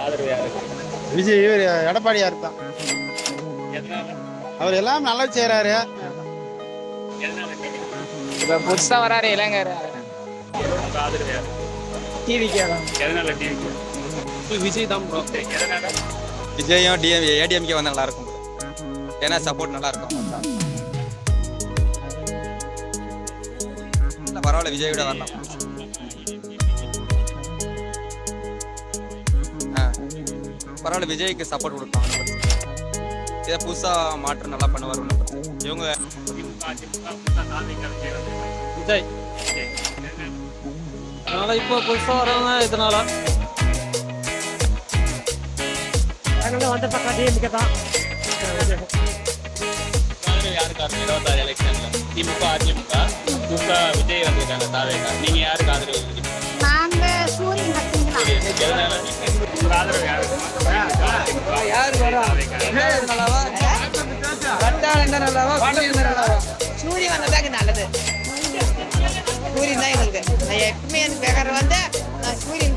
ஆதரவு யாருக்கு? விஜய் இவர் எடப்பாடியார் தான். எதனால? அவர் எல்லாம் நல்லா செய்யறாரு. எதனால டிவிக்கு? இப்போ புதுசாக வராரு இளைஞர் உங்க ஆதரவு யாரு? டிவிக்கு எதனால டிவிக்கு? விஜய் தான் ப்ரோ. எதனால? விஜயும் ஏடிஎம்கே வந்து நல்லா இருக்கும். ஏன்னா சப்போர்ட் நல்லா இருக்கும். பரவாயில்ல, விஜய் விட வரலாம். பரவாயில்ல, விஜய்க்கு சப்போர்ட் கொடுக்கலாம். இதை புதுசா மாற்றம் நல்லா பண்ணுவார். இவங்க விஜய் அதனால இப்போ புதுசாக வரவங்க இதனால வந்த பக்கம் டிஎம்கே தான். ஆதரவு யாருக்கு? 26 எலெக்ஷன்ல திமுக அதிமுக புதுசா விஜய் வந்திருக்காங்க தாவேக்கா. நீங்க யாருக்கு ஆதரவு இருக்கீங்க? நாங்க சூரியன் பத்திங்களா? எதனால? உங்க ஆதரவு யாருக்கு? யாருக்கு வரா? நல்லாவா சூரியன் வந்ததாங்க நல்லது. சூரியன் தான் எங்களுக்கு. நான் எப்பவுமே எனக்கு பேக்கர் வந்து நான் சூரியன்